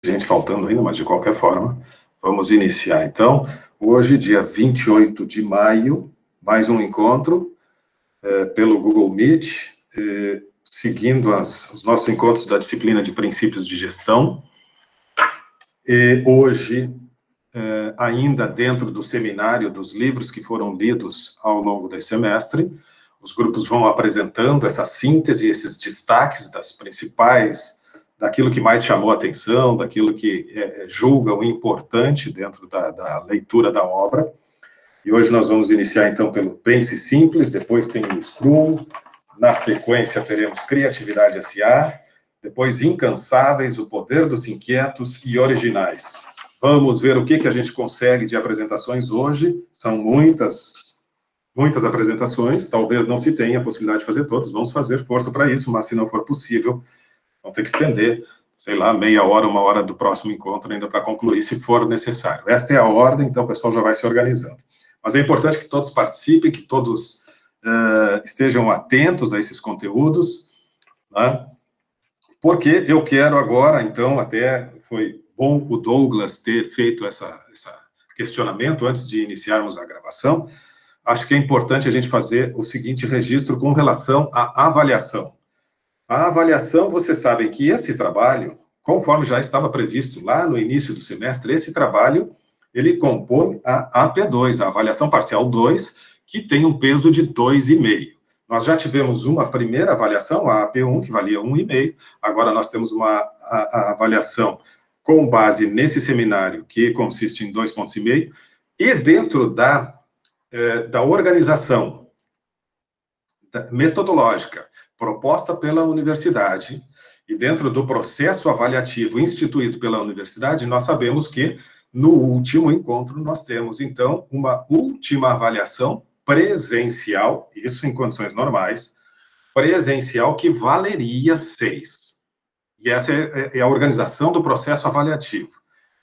Gente faltando ainda, mas de qualquer forma, vamos iniciar. Então, hoje, dia 28 de maio, mais um encontro pelo Google Meet, seguindo os nossos encontros da disciplina de princípios de gestão. E hoje, ainda dentro do seminário dos livros que foram lidos ao longo desse semestre, os grupos vão apresentando essa síntese, esses destaques das principais, daquilo que mais chamou a atenção, daquilo que julgam importante dentro da leitura da obra. E hoje nós vamos iniciar, então, pelo Pense Simples, depois tem o Scrum, na sequência teremos Criatividade S.A., depois Incansáveis, o Poder dos Inquietos e Originais. Vamos ver o que a gente consegue de apresentações hoje. São muitas apresentações, talvez não se tenha a possibilidade de fazer todas, vamos fazer força para isso, mas se não for possível, vamos ter que estender, sei lá, meia hora, uma hora do próximo encontro ainda para concluir, se for necessário. Esta é a ordem, então o pessoal já vai se organizando. Mas é importante que todos participem, que todos estejam atentos a esses conteúdos, né? Porque eu quero agora, então, até foi bom o Douglas ter feito esse questionamento antes de iniciarmos a gravação. Acho que é importante a gente fazer o seguinte registro com relação à avaliação. A avaliação, vocês sabem que esse trabalho, conforme já estava previsto lá no início do semestre, esse trabalho, ele compõe a AP2, a avaliação parcial 2, que tem um peso de 2,5. Nós já tivemos uma primeira avaliação, a AP1, que valia 1,5, agora nós temos a avaliação com base nesse seminário, que consiste em 2,5 pontos, e dentro da organização metodológica proposta pela universidade e dentro do processo avaliativo instituído pela universidade, nós sabemos que no último encontro nós temos, então, uma última avaliação presencial, isso em condições normais, presencial que valeria 6. E essa é a organização do processo avaliativo.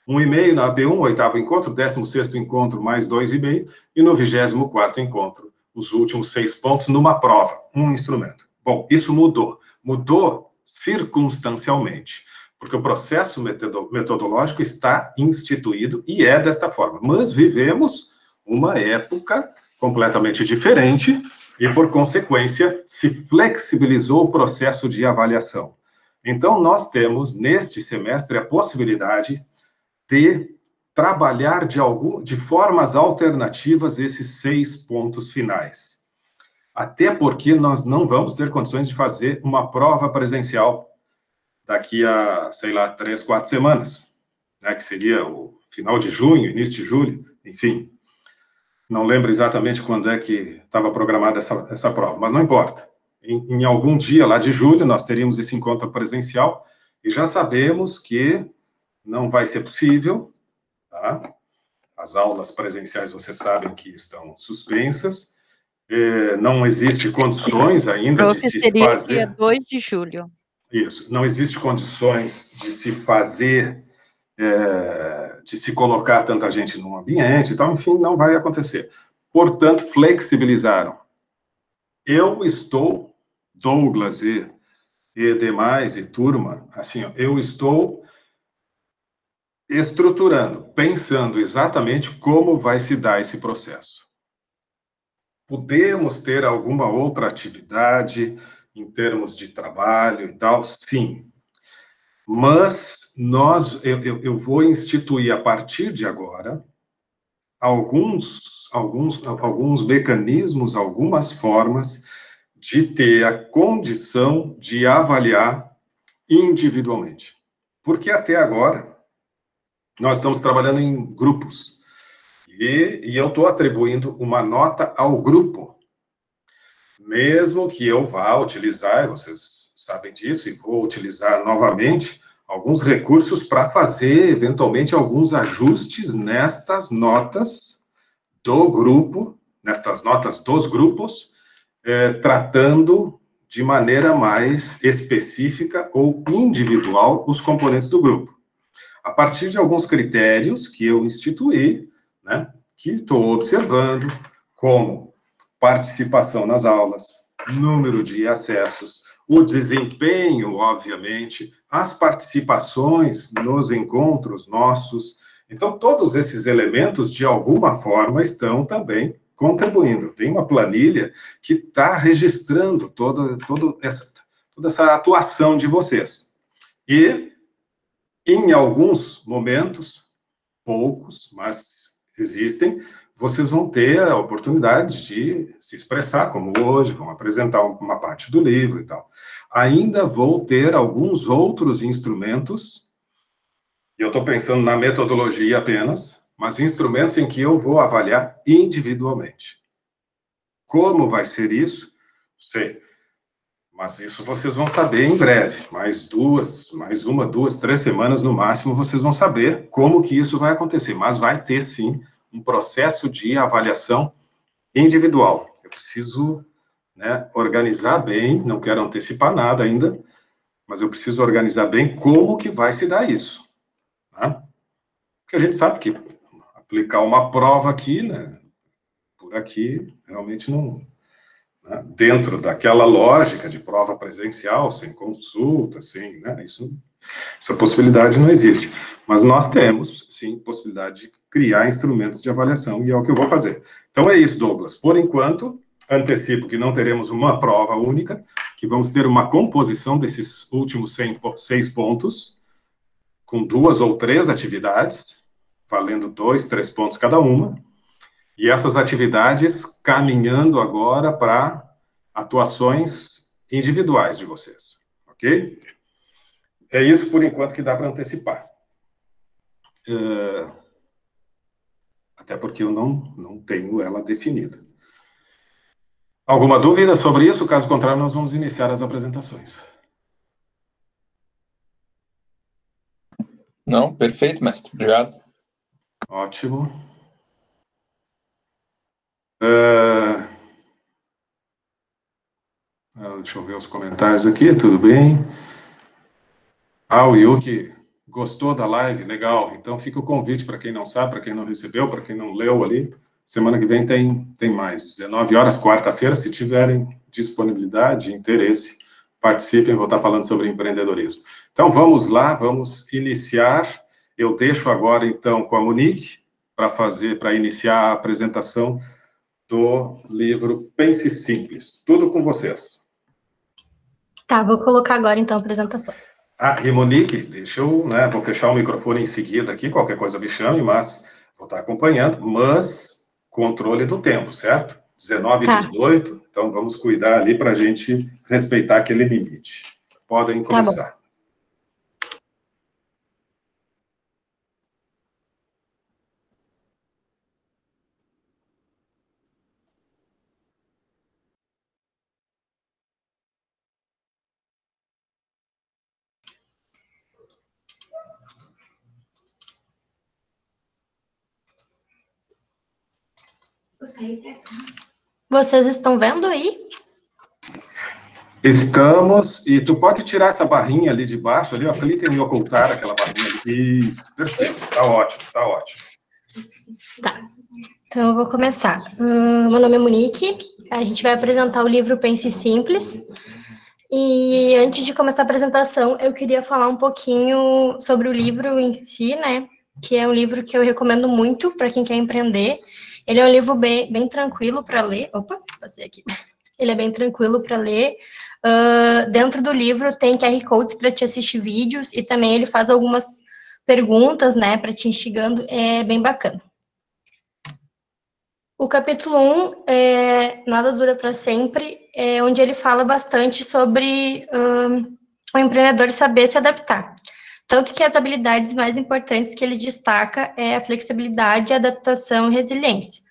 1,5 na AP1, oitavo encontro, 16º encontro mais 2,5, e no 24º encontro, os últimos 6 pontos numa prova, um instrumento. Bom, isso mudou circunstancialmente, porque o processo metodológico está instituído e é desta forma. Mas vivemos uma época completamente diferente e, por consequência, se flexibilizou o processo de avaliação. Então, nós temos, neste semestre, a possibilidade de trabalhar de formas alternativas esses 6 pontos finais. Até porque nós não vamos ter condições de fazer uma prova presencial daqui a, sei lá, 3, 4 semanas, né, que seria o final de junho, início de julho, enfim. Não lembro exatamente quando é que estava programada essa prova, mas não importa. Em algum dia lá de julho nós teríamos esse encontro presencial e já sabemos que não vai ser possível, tá? As aulas presenciais, vocês sabem que estão suspensas, não existe condições ainda de se fazer... dia 2 de julho. Isso, não existe condições de se fazer, de se colocar tanta gente num ambiente, então, enfim, não vai acontecer. Portanto, flexibilizaram. Eu estou, Douglas e demais, e turma, assim, eu estou estruturando, pensando exatamente como vai se dar esse processo. Podemos ter alguma outra atividade em termos de trabalho e tal? Sim. Mas eu vou instituir, a partir de agora, alguns mecanismos, algumas formas de ter a condição de avaliar individualmente. Porque até agora, nós estamos trabalhando em grupos. E eu estou atribuindo uma nota ao grupo. Mesmo que eu vá utilizar, vocês sabem disso, e vou utilizar novamente alguns recursos para fazer, eventualmente, alguns ajustes nestas notas do grupo, nestas notas dos grupos, tratando de maneira mais específica ou individual os componentes do grupo. A partir de alguns critérios que eu instituí, né, que estou observando, como participação nas aulas, número de acessos, o desempenho, obviamente, as participações nos encontros nossos. Então, todos esses elementos, de alguma forma, estão também contribuindo. Tem uma planilha que está registrando toda essa atuação de vocês. E, em alguns momentos, poucos, mas existem, vocês vão ter a oportunidade de se expressar, como hoje, vão apresentar uma parte do livro e tal. Ainda vou ter alguns outros instrumentos, e eu estou pensando na metodologia apenas, mas instrumentos em que eu vou avaliar individualmente. Como vai ser isso? Sei. Mas isso vocês vão saber em breve. Mais uma, duas, 3 semanas no máximo, vocês vão saber como que isso vai acontecer. Mas vai ter, sim, um processo de avaliação individual. Eu preciso, né, organizar bem, não quero antecipar nada ainda, mas eu preciso organizar bem como que vai se dar isso. Tá? Porque a gente sabe que aplicar uma prova aqui, né, por aqui, realmente não... Né, dentro daquela lógica de prova presencial, sem consulta, sem... Né, essa possibilidade não existe. Mas nós temos, sim, possibilidade de criar instrumentos de avaliação, e é o que eu vou fazer. Então é isso, Douglas. Por enquanto, antecipo que não teremos uma prova única, que vamos ter uma composição desses últimos 6 pontos, com 2 ou 3 atividades, valendo 2, 3 pontos cada uma, e essas atividades caminhando agora para atuações individuais de vocês, ok? É isso, por enquanto, que dá para antecipar. Até porque eu não tenho ela definida. Alguma dúvida sobre isso? Caso contrário, nós vamos iniciar as apresentações. Não, perfeito, mestre. Obrigado. Ótimo. Deixa eu ver os comentários aqui, tudo bem? O Yuki gostou da live, legal. Então fica o convite para quem não sabe, para quem não recebeu, para quem não leu ali. Semana que vem tem mais, 19 horas, quarta-feira, se tiverem disponibilidade, interesse, participem, vou estar falando sobre empreendedorismo. Então vamos lá, vamos iniciar. Eu deixo agora, então, com a Monique, para iniciar a apresentação do livro Pense Simples. Tudo com vocês. Tá, vou colocar agora, então, a apresentação. E Monique, deixa eu, né, vou fechar o microfone em seguida aqui, qualquer coisa me chame, mas vou estar acompanhando, mas controle do tempo, certo? 19 e 18, então vamos cuidar ali para a gente respeitar aquele limite. Podem começar. Tá bom. Vocês estão vendo aí? Estamos, e tu pode tirar essa barrinha ali de baixo, ali, ó, clica em ocultar aquela barrinha ali. Isso, perfeito, isso. Tá ótimo, tá ótimo. Tá, então eu vou começar. Meu nome é Monique, a gente vai apresentar o livro Pense Simples, e antes de começar a apresentação, eu queria falar um pouquinho sobre o livro em si, né, que é um livro que eu recomendo muito para quem quer empreender. Ele é um livro bem tranquilo para ler. Opa, passei aqui. Ele é bem tranquilo para ler. Dentro do livro tem QR Codes para te assistir vídeos e também ele faz algumas perguntas, né, para te instigando. É bem bacana. O capítulo 1 é Nada Dura para Sempre, onde ele fala bastante sobre o empreendedor saber se adaptar. Tanto que as habilidades mais importantes que ele destaca é a flexibilidade, adaptação e resiliência.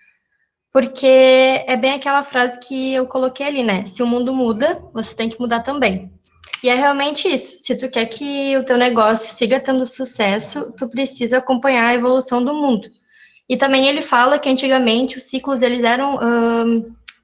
Porque é bem aquela frase que eu coloquei ali, né? Se o mundo muda, você tem que mudar também. E é realmente isso. Se tu quer que o teu negócio siga tendo sucesso, tu precisa acompanhar a evolução do mundo. E também ele fala que antigamente os ciclos eles eram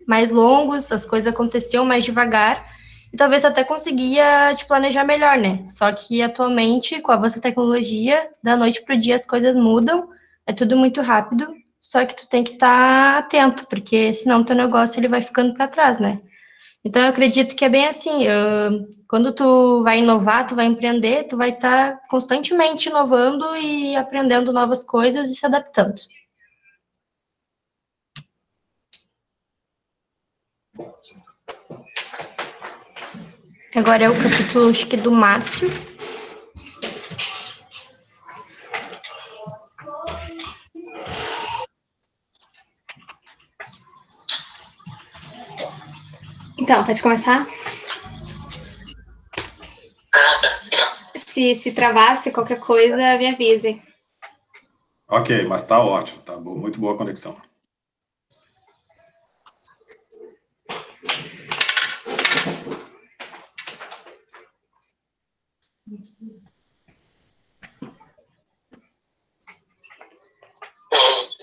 mais longos, as coisas aconteciam mais devagar, e talvez até conseguia te planejar melhor, né? Só que atualmente, com a avanço da tecnologia, da noite para o dia as coisas mudam, é tudo muito rápido, só que tu tem que estar atento, porque senão teu negócio ele vai ficando para trás, né? Então, eu acredito que é bem assim, quando tu vai inovar, tu vai empreender, tu vai estar constantemente inovando e aprendendo novas coisas e se adaptando. Agora é o capítulo, acho que do Márcio. Então, pode começar? Se travasse qualquer coisa, me avise. Ok, mas tá ótimo, tá bom, muito boa conexão.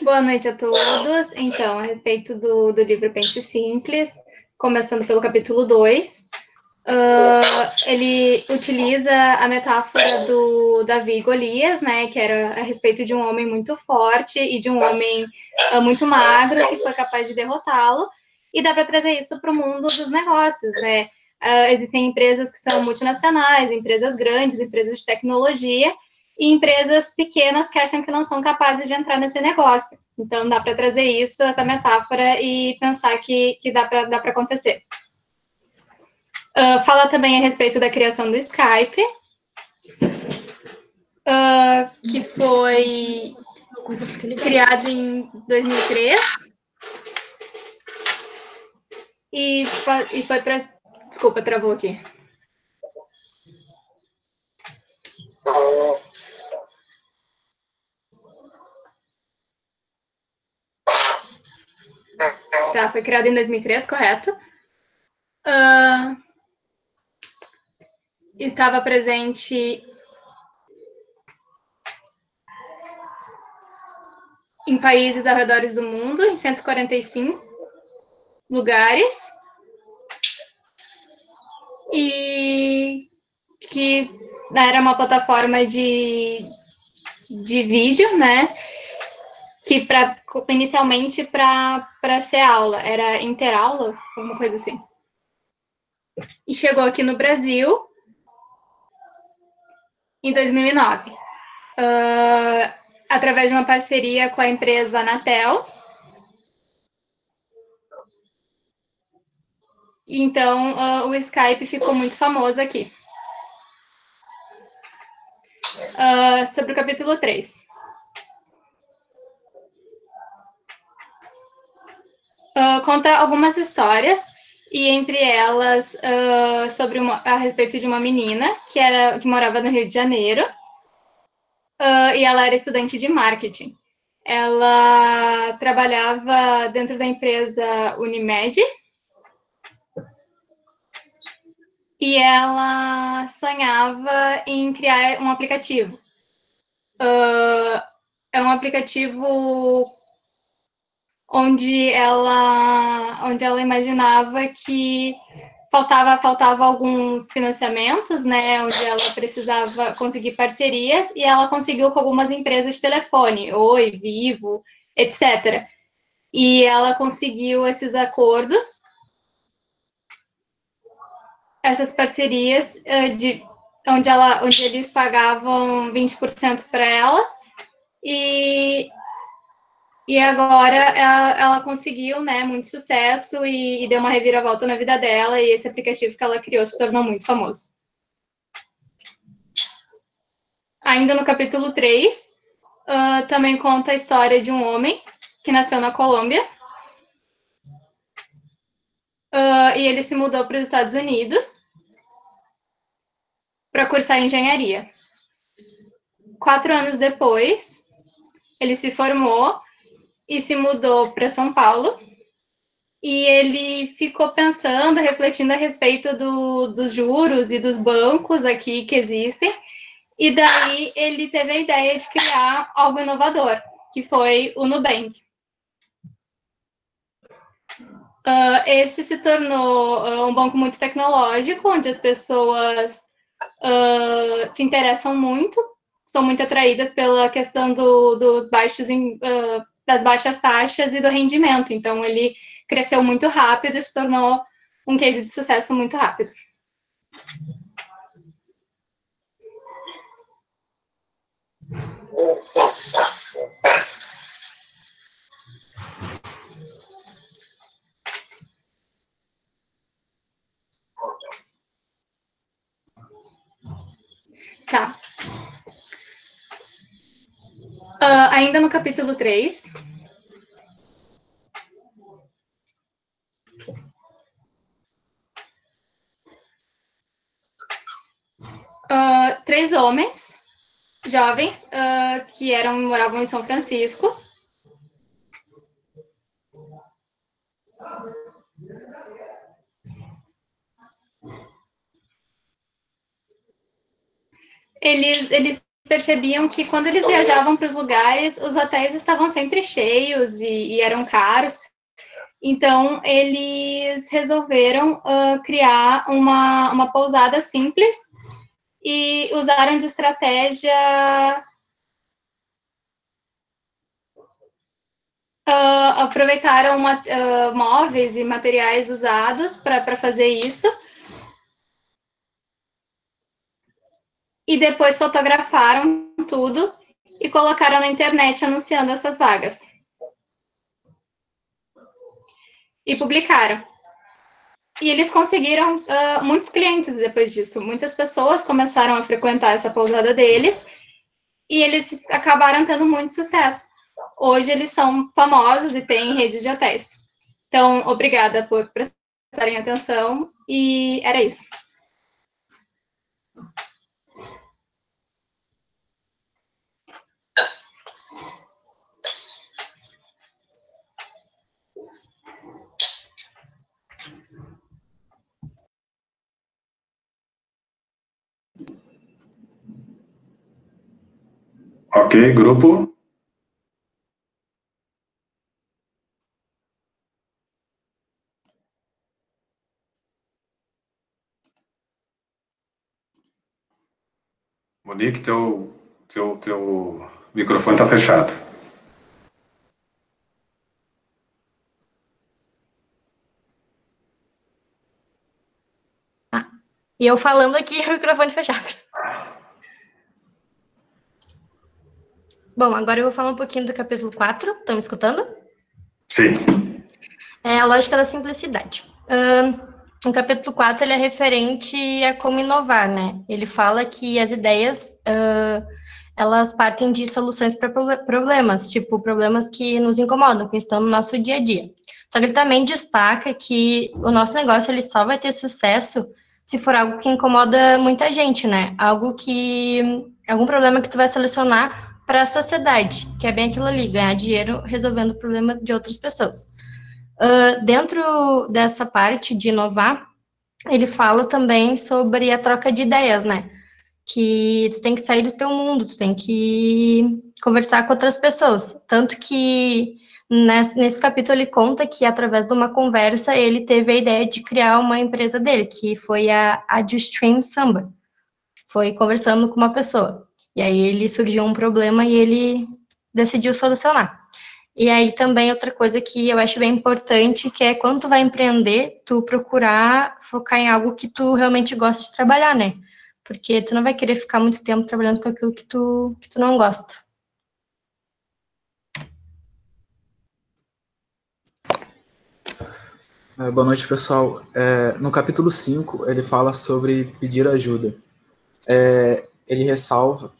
Boa noite a todos. Então, a respeito do livro Pense Simples, começando pelo capítulo 2, ele utiliza a metáfora do Davi e Golias, né, que era a respeito de um homem muito forte e de um homem muito magro que foi capaz de derrotá-lo, e dá para trazer isso para o mundo dos negócios, né? Existem empresas que são multinacionais, empresas grandes, empresas de tecnologia, e empresas pequenas que acham que não são capazes de entrar nesse negócio. Então, dá para trazer isso, essa metáfora, e pensar que dá para acontecer. Fala também a respeito da criação do Skype, que foi criado em 2003 e foi para... Desculpa, travou aqui. Tá, foi criado em 2003, correto. Estava presente em países ao redor do mundo, em 145 lugares, e que era uma plataforma de vídeo, né, que inicialmente para ser aula, era interaula, alguma coisa assim. E chegou aqui no Brasil em 2009, através de uma parceria com a empresa Anatel. Então, o Skype ficou muito famoso aqui. Sobre o capítulo 3. Conta algumas histórias, e entre elas a respeito de uma menina que morava no Rio de Janeiro, e ela era estudante de marketing. Ela trabalhava dentro da empresa Unimed, e ela sonhava em criar um aplicativo. É um aplicativo onde ela imaginava que faltava alguns financiamentos, né, onde ela precisava conseguir parcerias, e ela conseguiu com algumas empresas de telefone, Oi, Vivo, etc. E ela conseguiu esses acordos, essas parcerias, onde eles pagavam 20% para ela, e agora ela conseguiu, né, muito sucesso e deu uma reviravolta na vida dela, e esse aplicativo que ela criou se tornou muito famoso. Ainda no capítulo 3, também conta a história de um homem que nasceu na Colômbia, e ele se mudou para os Estados Unidos para cursar engenharia. 4 anos depois, ele se formou e se mudou para São Paulo, e ele ficou pensando, refletindo a respeito dos juros e dos bancos aqui que existem, e daí ele teve a ideia de criar algo inovador, que foi o Nubank. Esse se tornou um banco muito tecnológico, onde as pessoas se interessam muito, são muito atraídas pela questão das baixas taxas e do rendimento. Então, ele cresceu muito rápido e se tornou um case de sucesso muito rápido. Tá. Ainda no capítulo 3. Três homens jovens que moravam em São Francisco. Eles percebiam que quando eles viajavam para os lugares, os hotéis estavam sempre cheios e eram caros. Então, eles resolveram criar uma pousada simples e usaram de estratégia aproveitaram móveis e materiais usados para fazer isso. E depois fotografaram tudo e colocaram na internet anunciando essas vagas. E publicaram. E eles conseguiram muitos clientes depois disso. Muitas pessoas começaram a frequentar essa pousada deles e eles acabaram tendo muito sucesso. Hoje eles são famosos e têm redes de hotéis. Então, obrigada por prestarem atenção e era isso. Ok, grupo. Monique, teu microfone está fechado. E eu falando aqui, o microfone fechado. Bom, agora eu vou falar um pouquinho do capítulo 4. Estão me escutando? Sim. É a lógica da simplicidade. O capítulo 4 ele é referente a como inovar, né? Ele fala que as ideias, elas partem de soluções para problemas, tipo problemas que nos incomodam, que estão no nosso dia a dia. Só que ele também destaca que o nosso negócio ele só vai ter sucesso se for algo que incomoda muita gente, né? Algum problema que tu vai solucionar para a sociedade, que é bem aquilo ali, ganhar dinheiro resolvendo o problema de outras pessoas. Dentro dessa parte de inovar, ele fala também sobre a troca de ideias, né? Que tu tem que sair do teu mundo, tu tem que conversar com outras pessoas. Tanto que nesse capítulo ele conta que através de uma conversa ele teve a ideia de criar uma empresa dele, que foi a Adustream Samba. Foi conversando com uma pessoa. E aí ele surgiu um problema e ele decidiu solucionar. E aí também outra coisa que eu acho bem importante, que é quando tu vai empreender, tu procurar focar em algo que tu realmente gosta de trabalhar, né? Porque tu não vai querer ficar muito tempo trabalhando com aquilo que tu não gosta. Boa noite, pessoal. No capítulo 5, ele fala sobre pedir ajuda. Ele ressalta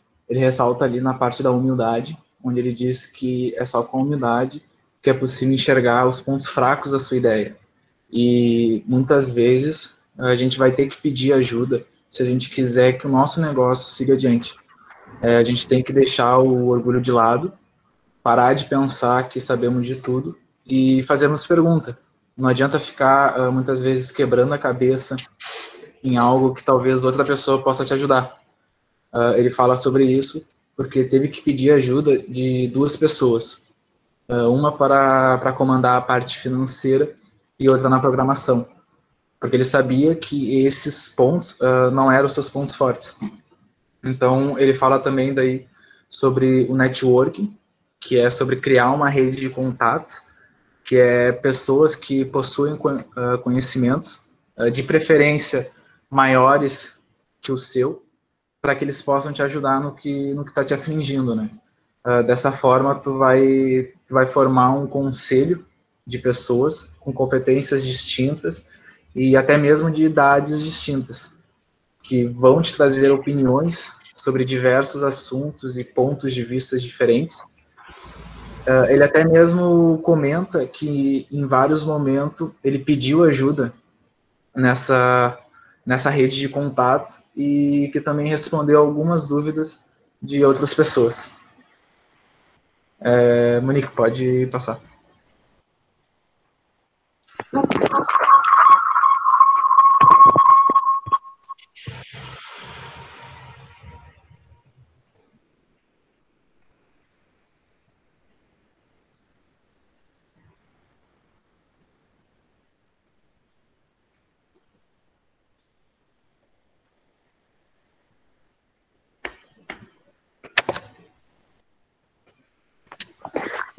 ali na parte da humildade, onde ele diz que é só com humildade que é possível enxergar os pontos fracos da sua ideia. E muitas vezes a gente vai ter que pedir ajuda se a gente quiser que o nosso negócio siga adiante. A gente tem que deixar o orgulho de lado, parar de pensar que sabemos de tudo e fazermos pergunta. Não adianta ficar, muitas vezes, quebrando a cabeça em algo que talvez outra pessoa possa te ajudar. Ele fala sobre isso porque teve que pedir ajuda de duas pessoas. Uma para comandar a parte financeira e outra na programação. Porque ele sabia que esses pontos não eram os seus pontos fortes. Então, ele fala também daí sobre o networking, que é sobre criar uma rede de contatos, que é pessoas que possuem conhecimentos de preferência maiores que o seu, para que eles possam te ajudar no que está te afligindo, né? Dessa forma, tu vai formar um conselho de pessoas com competências distintas e até mesmo de idades distintas, que vão te trazer opiniões sobre diversos assuntos e pontos de vista diferentes. Ele até mesmo comenta que em vários momentos ele pediu ajuda nessa rede de contatos e que também respondeu algumas dúvidas de outras pessoas. Monique, pode passar.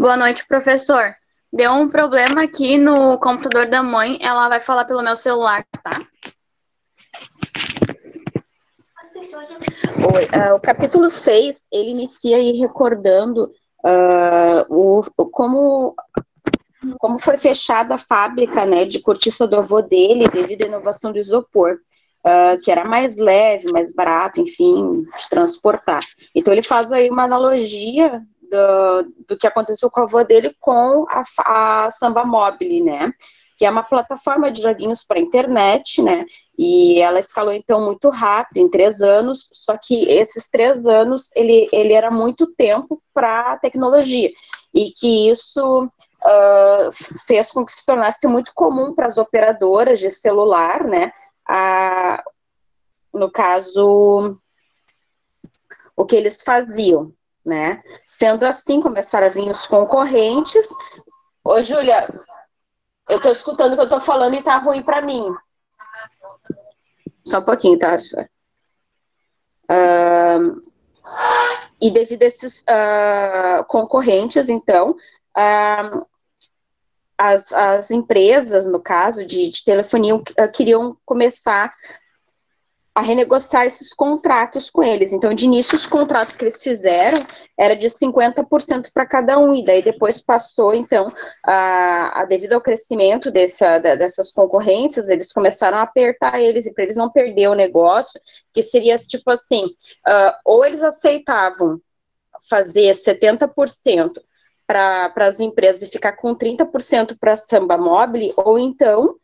Boa noite, professor. Deu um problema aqui no computador da mãe, ela vai falar pelo meu celular, tá? Oi, o capítulo 6, ele inicia aí recordando como foi fechada a fábrica, né, de cortiça do avô dele devido à inovação do isopor, que era mais leve, mais barato, enfim, de transportar. Então ele faz aí uma analogia do que aconteceu com o avô dele com a Samba Mobile, né, que é uma plataforma de joguinhos para internet, né, e ela escalou então muito rápido, em 3 anos, só que esses 3 anos, ele era muito tempo para a tecnologia, e que isso fez com que se tornasse muito comum para as operadoras de celular, né, no caso, o que eles faziam, né? Sendo assim, começaram a vir os concorrentes. Ô, Júlia, eu tô escutando o que eu tô falando e tá ruim para mim. Só um pouquinho, tá, senhora? E devido a esses concorrentes, então, as empresas, no caso, de telefonia, queriam começar a renegociar esses contratos com eles. Então, de início, os contratos que eles fizeram era de 50% para cada um, e daí depois passou, então, devido ao crescimento dessas concorrências, eles começaram a apertar eles, e para eles não perder o negócio, que seria, tipo assim, ou eles aceitavam fazer 70% para as empresas e ficar com 30% para a Samba Mobile, ou então,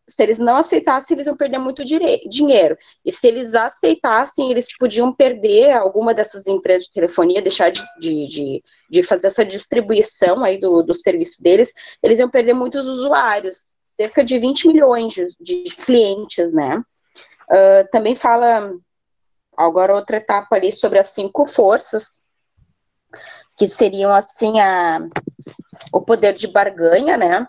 se eles não aceitassem, eles iam perder muito dinheiro. E se eles aceitassem, eles podiam perder alguma dessas empresas de telefonia, deixar de fazer essa distribuição aí do serviço deles, eles iam perder muitos usuários, cerca de 20 milhões de clientes, né? Também fala, agora outra etapa ali, sobre as 5 forças, que seriam, assim, o poder de barganha, né,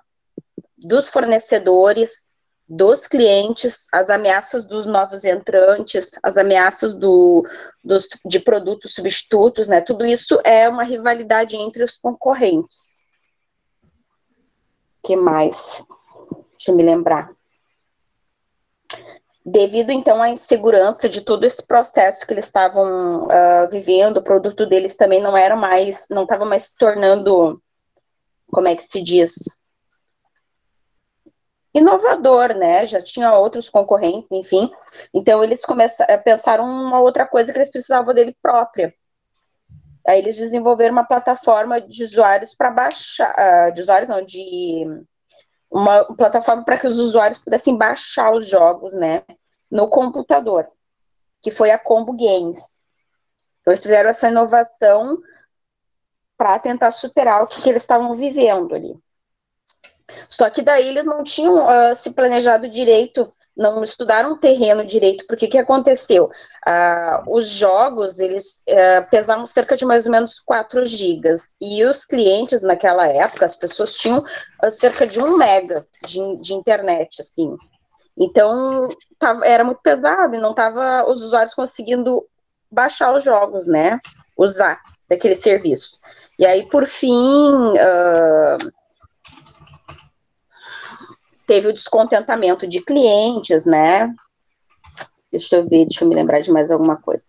dos fornecedores, dos clientes, as ameaças dos novos entrantes, as ameaças de produtos substitutos, né, tudo isso é uma rivalidade entre os concorrentes. O que mais? Deixa eu me lembrar. Devido, então, à insegurança de todo esse processo que eles estavam vivendo, o produto deles também não estava mais se tornando, como é que se diz, inovador, né, já tinha outros concorrentes, enfim, então eles pensaram uma outra coisa que eles precisavam dele própria. Aí eles desenvolveram uma plataforma de usuários para baixar, uma plataforma para que os usuários pudessem baixar os jogos, né, no computador, que foi a Combo Games. Então, eles fizeram essa inovação para tentar superar o que eles estavam vivendo ali. Só que daí eles não tinham se planejado direito, não estudaram o terreno direito, porque o que aconteceu? Os jogos, eles pesavam cerca de mais ou menos 4 gigas, e os clientes naquela época, as pessoas tinham cerca de 1 mega de internet, assim. Então, era muito pesado, e não estava os usuários conseguindo baixar os jogos, né, usar daquele serviço. E aí, por fim, teve o descontentamento de clientes, né? Deixa eu ver, deixa eu me lembrar de mais alguma coisa.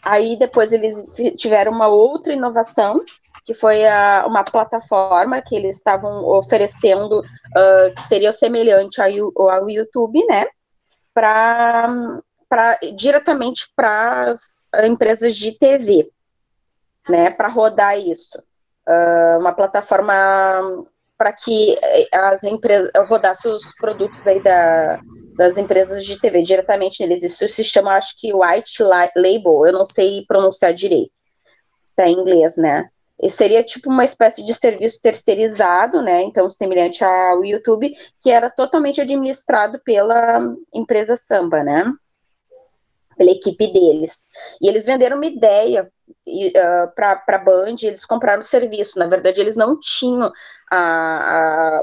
Aí depois eles tiveram uma outra inovação, que foi uma plataforma que eles estavam oferecendo, que seria semelhante ao YouTube, né? Diretamente para as empresas de TV, né? Para rodar isso. Uma plataforma para que as empresas rodassem os produtos aí das empresas de TV diretamente neles. Isso se chama, acho que, White Label, eu não sei pronunciar direito, tá em inglês, né? E seria tipo uma espécie de serviço terceirizado, né? Então, semelhante ao YouTube, que era totalmente administrado pela empresa Samba, né? Pela equipe deles. E eles venderam uma ideia para a Band, eles compraram o serviço. Na verdade, eles não tinham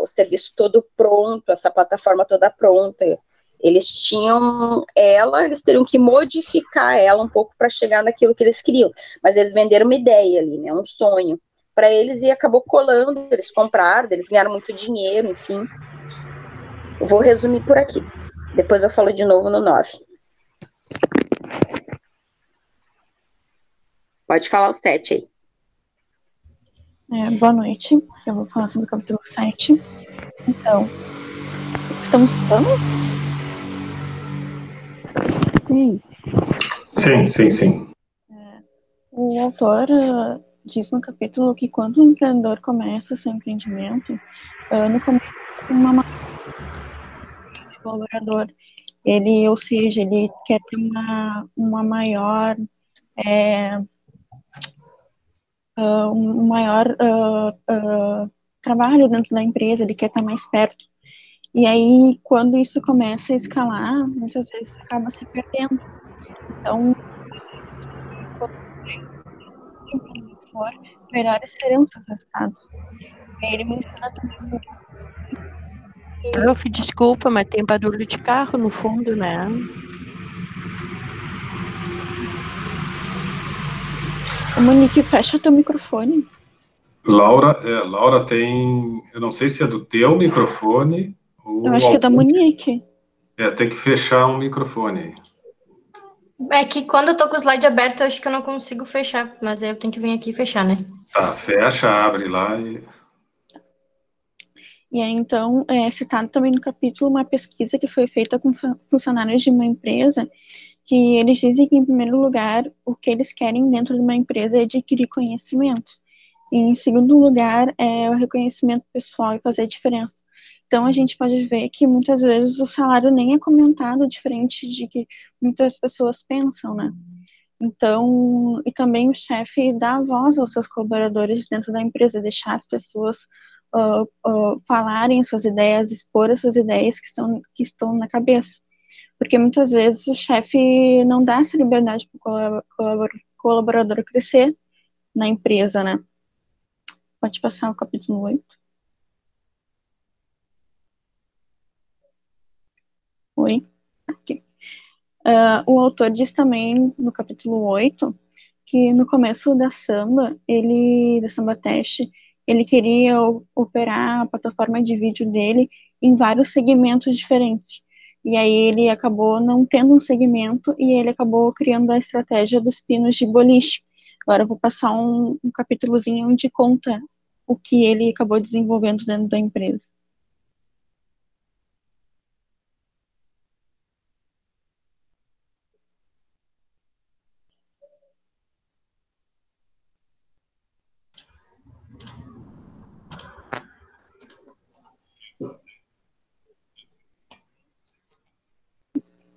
o serviço todo pronto, essa plataforma toda pronta. Eles tinham eles teriam que modificar ela um pouco para chegar naquilo que eles queriam. Mas eles venderam uma ideia ali, né, um sonho para eles, e acabou colando. Eles compraram, eles ganharam muito dinheiro, enfim. Eu vou resumir por aqui. Depois eu falo de novo no 9. Pode falar o 7 aí. Boa noite, eu vou falar sobre o capítulo 7. Então, estamos falando? Sim. O autor diz no capítulo que quando um empreendedor começa seu empreendimento, no começo uma colaborador, ou seja, ele quer ter uma maior um maior trabalho dentro da empresa, ele quer estar mais perto. E aí, quando isso começa a escalar, muitas vezes acaba se perdendo. Então, melhores serão os seus resultados. Ele menciona também. Desculpa, mas tem barulho de carro no fundo, né? Monique, fecha teu microfone. Laura tem, eu não sei se é do teu microfone ou eu acho que é da Monique. Tem que fechar um microfone. É que quando eu tô com o slide aberto, eu acho que eu não consigo fechar, mas aí eu tenho que vir aqui e fechar, né? Tá, fecha, abre lá e... E aí, então, é citado também no capítulo uma pesquisa que foi feita com funcionários de uma empresa, que eles dizem que, em primeiro lugar, o que eles querem dentro de uma empresa é adquirir conhecimentos. E, em segundo lugar, é o reconhecimento pessoal e fazer a diferença. Então, a gente pode ver que, muitas vezes, o salário nem é comentado, diferente de que muitas pessoas pensam, né? Então, e também o chefe dá voz aos seus colaboradores dentro da empresa, deixar as pessoas falarem suas ideias, expor essas ideias que estão na cabeça. Porque muitas vezes o chefe não dá essa liberdade para o colaborador crescer na empresa, né? Pode passar o capítulo 8. Oi? Aqui. O autor diz também no capítulo 8 que no começo da Samba Teste, ele queria operar a plataforma de vídeo dele em vários segmentos diferentes. E aí ele acabou não tendo um segmento e ele acabou criando a estratégia dos pinos de boliche. Agora eu vou passar um capítulozinho onde conta o que ele acabou desenvolvendo dentro da empresa.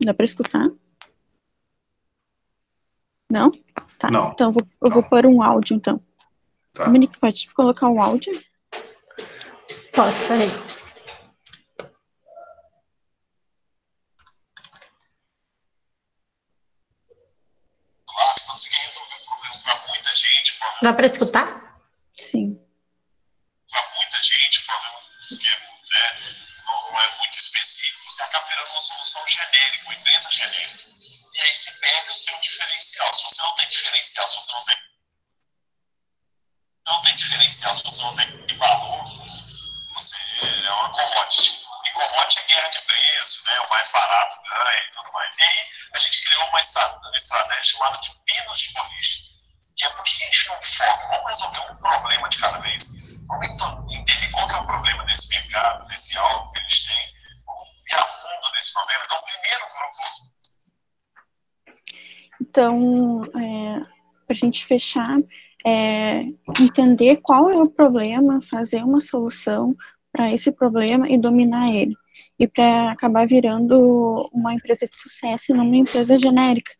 Dá para escutar? Não? Tá. Não. Então eu vou pôr um áudio, então. Tá. Monique, pode colocar um áudio? Posso, peraí. Quando você quer resolver um problema para muita gente, Dá para escutar? Sim. para muita gente, o problema não é muito específico, você acaba virando uma solução genérica, uma empresa genérica. E aí você perde o seu diferencial. Se você não tem diferencial, se você não tem não tem diferencial, se você não tem valor, você é uma commodity. E commodity é guerra de preço, né? O mais barato ganha e tudo mais. E aí a gente criou uma estratégia chamada de pinos de boliche, que é porque a gente não foca, vamos resolver um problema de cada vez. Vamos entender qual que é o problema desse mercado, desse algo que eles têm, vamos ir a fundo nesse problema. Então, primeiro grupo. Então, para a gente fechar, entender qual é o problema, fazer uma solução para esse problema e dominar ele. E para acabar virando uma empresa de sucesso e não uma empresa genérica.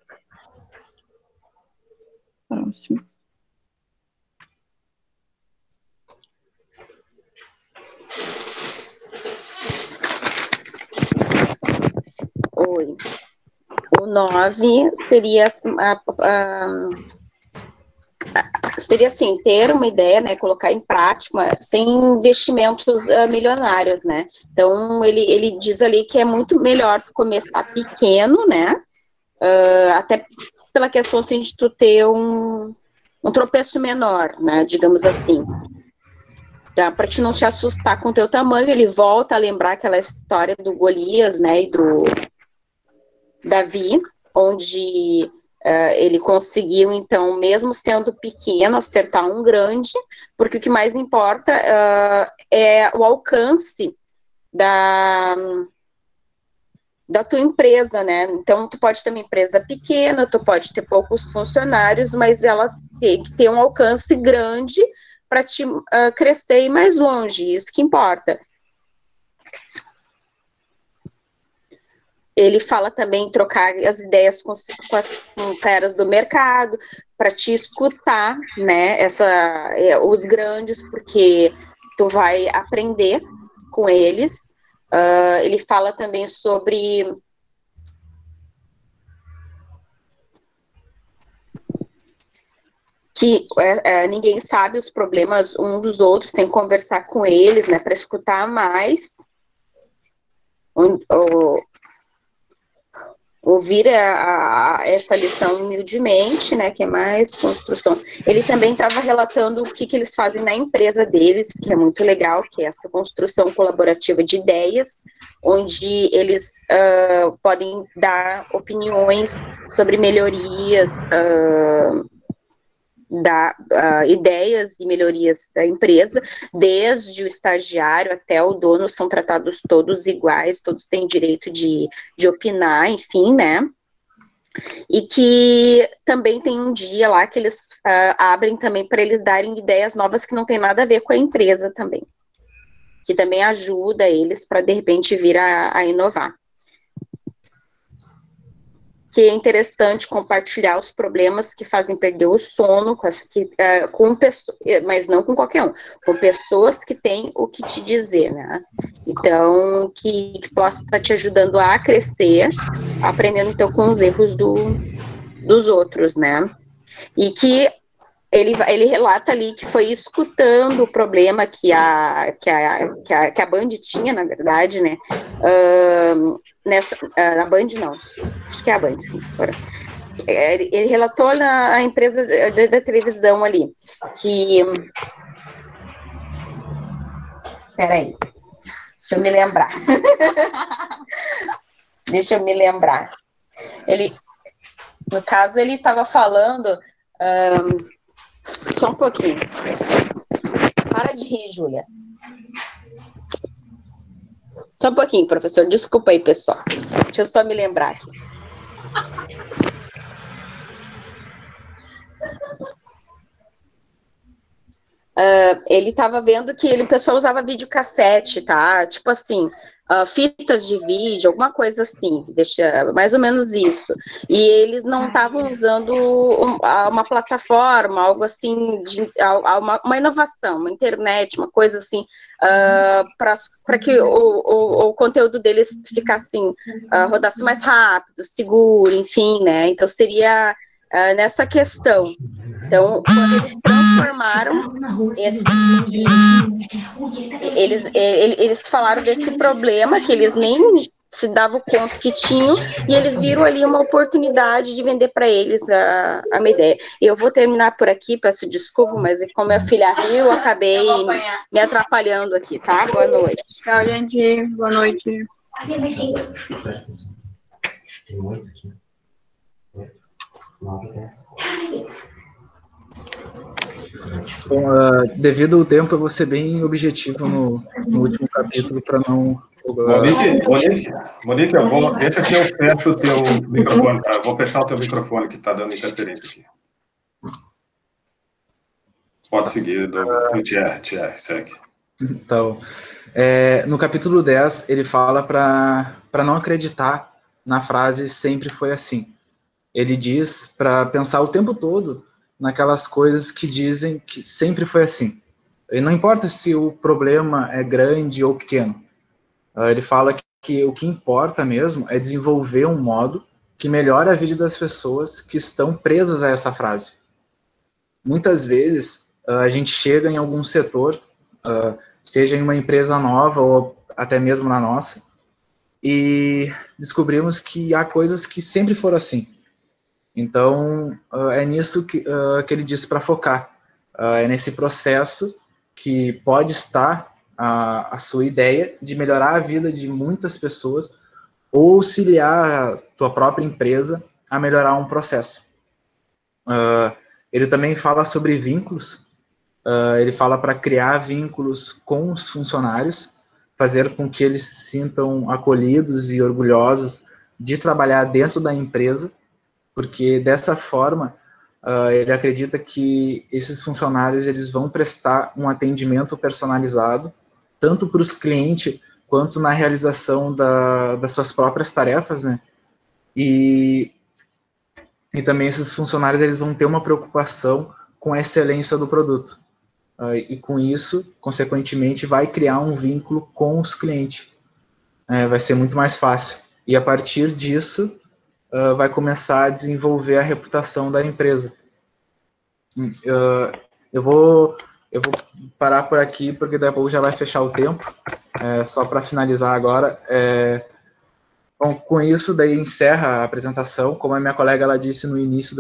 Próximo. Oi. O 9 seria seria assim, ter uma ideia, né, colocar em prática, sem investimentos milionários, né? Então, ele diz ali que é muito melhor tu começar pequeno, né? Até pela questão, assim, de tu ter um tropeço menor, né, digamos assim. Tá? Para te não te assustar com o teu tamanho, ele volta a lembrar aquela história do Golias, né, e do Davi, onde ele conseguiu, então, mesmo sendo pequeno, acertar um grande, porque o que mais importa é o alcance da tua empresa, né? Então, tu pode ter uma empresa pequena, tu pode ter poucos funcionários, mas ela tem que ter um alcance grande para te crescer e ir mais longe, isso que importa. Ele fala também em trocar as ideias com as feras do mercado, para te escutar, né, os grandes, porque tu vai aprender com eles. Ele fala também sobre que ninguém sabe os problemas uns dos outros sem conversar com eles, né, para escutar mais. Ouvir essa lição humildemente, né, que é mais construção. Ele também estava relatando o que eles fazem na empresa deles, que é muito legal, que é essa construção colaborativa de ideias, onde eles podem dar opiniões sobre melhorias, ideias e melhorias da empresa, desde o estagiário até o dono, são tratados todos iguais, todos têm direito de opinar, enfim, né? E que também tem um dia lá que eles abrem também para eles darem ideias novas que não tem nada a ver com a empresa também, que também ajuda eles para, de repente, vir a inovar. Que é interessante compartilhar os problemas que fazem perder o sono, com pessoas, mas não com qualquer um, com pessoas que têm o que te dizer, né? Então, que possa estar te ajudando a crescer, aprendendo, então, com os erros dos outros, né? E que ele relata ali que foi escutando o problema que a Band tinha, na verdade, né? Na Band não, acho que é a Band, sim. Ele relatou na empresa da televisão ali, que... Peraí, deixa eu me lembrar. No caso, ele estava falando... só um pouquinho. Para de rir, Júlia. Só um pouquinho, professor. Desculpa aí, pessoal. Deixa eu só me lembrar aqui. Ele estava vendo que o pessoal usava videocassete, tá? Tipo assim, fitas de vídeo, alguma coisa assim, mais ou menos isso. E eles não estavam usando uma plataforma, algo assim, uma inovação, uma internet, uma coisa assim, para que o conteúdo deles ficasse rodasse mais rápido, seguro, enfim, né? Então seria nessa questão. Então, quando eles transformaram eles falaram desse problema que eles nem se dava o conta que tinham, e eles viram ali uma oportunidade de vender para eles a minha ideia. Eu vou terminar por aqui, peço desculpa, mas como minha filha riu, eu acabei me atrapalhando aqui, tá? Boa noite. Tchau, gente. Boa noite. Bom, devido ao tempo, eu vou ser bem objetivo no último capítulo para não... Monique, deixa que eu fecho o teu microfone. Eu vou fechar o teu microfone, que está dando interferência aqui. Pode seguir, o Thierry, segue. Então, no capítulo 10, ele fala para não acreditar na frase "sempre foi assim". Ele diz para pensar o tempo todo naquelas coisas que dizem que sempre foi assim. E não importa se o problema é grande ou pequeno. Ele fala que o que importa mesmo é desenvolver um modo que melhore a vida das pessoas que estão presas a essa frase. Muitas vezes, a gente chega em algum setor, seja em uma empresa nova ou até mesmo na nossa, e descobrimos que há coisas que sempre foram assim. Então, é nisso que ele disse para focar. É nesse processo que pode estar a sua ideia de melhorar a vida de muitas pessoas ou auxiliar a tua própria empresa a melhorar um processo. Ele também fala sobre vínculos. Ele fala para criar vínculos com os funcionários, fazer com que eles se sintam acolhidos e orgulhosos de trabalhar dentro da empresa, porque dessa forma ele acredita que esses funcionários eles vão prestar um atendimento personalizado, tanto para os clientes, quanto na realização das suas próprias tarefas, né? E também esses funcionários eles vão ter uma preocupação com a excelência do produto. E com isso, consequentemente, vai criar um vínculo com os clientes. Vai ser muito mais fácil. E a partir disso, vai começar a desenvolver a reputação da empresa. Eu vou parar por aqui, porque daqui a pouco já vai fechar o tempo. Só para finalizar agora. Bom, com isso, daí encerra a apresentação. Como a minha colega ela disse no início,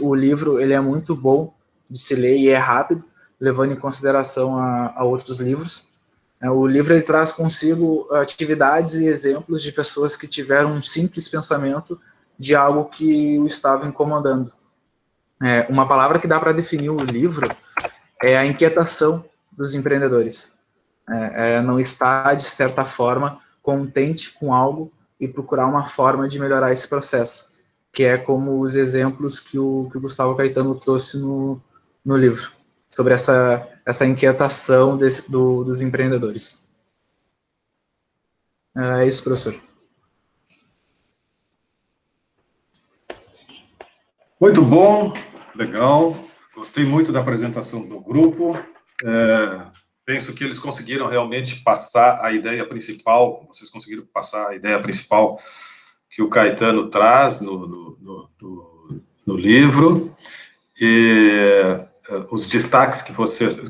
o livro ele é muito bom de se ler e é rápido, levando em consideração a outros livros. O livro ele traz consigo atividades e exemplos de pessoas que tiveram um simples pensamento de algo que o estava incomodando. Uma palavra que dá para definir o livro é a inquietação dos empreendedores. Não estar, de certa forma, contente com algo e procurar uma forma de melhorar esse processo, que é como os exemplos que o Gustavo Caetano trouxe no livro, sobre essa inquietação dos empreendedores. É isso, professor. Muito bom, legal. Gostei muito da apresentação do grupo. Penso que eles conseguiram realmente passar a ideia principal, vocês conseguiram passar a ideia principal que o Caetano traz no livro, e os destaques que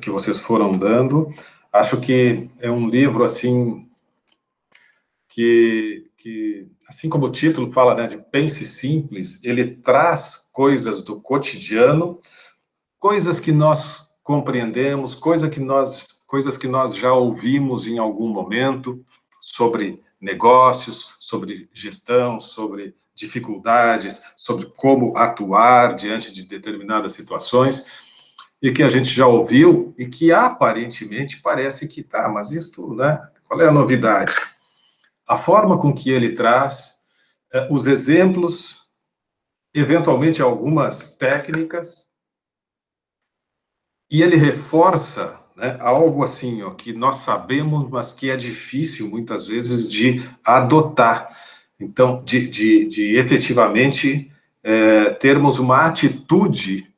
vocês foram dando. Acho que é um livro, assim, que assim como o título fala, né, de Pense Simples, ele traz coisas do cotidiano, coisas que nós compreendemos, coisas que nós já ouvimos em algum momento, sobre negócios, sobre gestão, sobre dificuldades, sobre como atuar diante de determinadas situações, e que a gente já ouviu, e que aparentemente parece que tá, mas isto, né, qual é a novidade? A forma com que ele traz os exemplos, eventualmente algumas técnicas, e ele reforça, né, algo assim, ó, que nós sabemos, mas que é difícil, muitas vezes, de adotar. Então, de efetivamente termos uma atitude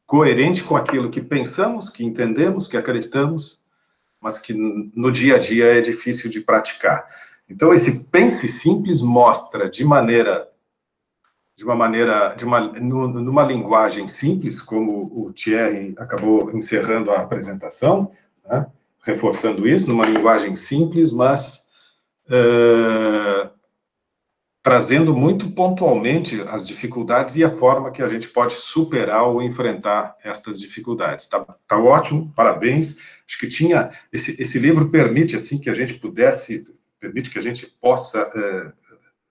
coerente com aquilo que pensamos, que entendemos, que acreditamos, mas que no dia a dia é difícil de praticar. Então, esse Pense Simples mostra numa linguagem simples, como o Thierry acabou encerrando a apresentação, né, reforçando isso, numa linguagem simples, mas trazendo muito pontualmente as dificuldades e a forma que a gente pode superar ou enfrentar estas dificuldades. Tá ótimo, parabéns. Acho que esse livro permite assim que a gente possa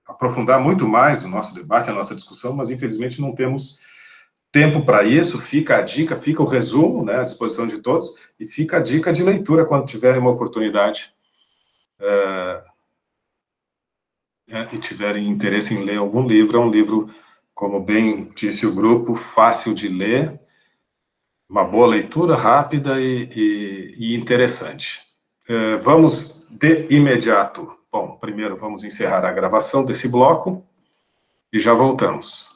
aprofundar muito mais o nosso debate, a nossa discussão, mas infelizmente não temos tempo para isso. Fica a dica, fica o resumo, né, à disposição de todos, e fica a dica de leitura quando tiverem uma oportunidade e tiverem interesse em ler algum livro. É um livro, como bem disse o grupo, fácil de ler, uma boa leitura, rápida e interessante. Vamos de imediato. Bom, primeiro vamos encerrar a gravação desse bloco e já voltamos.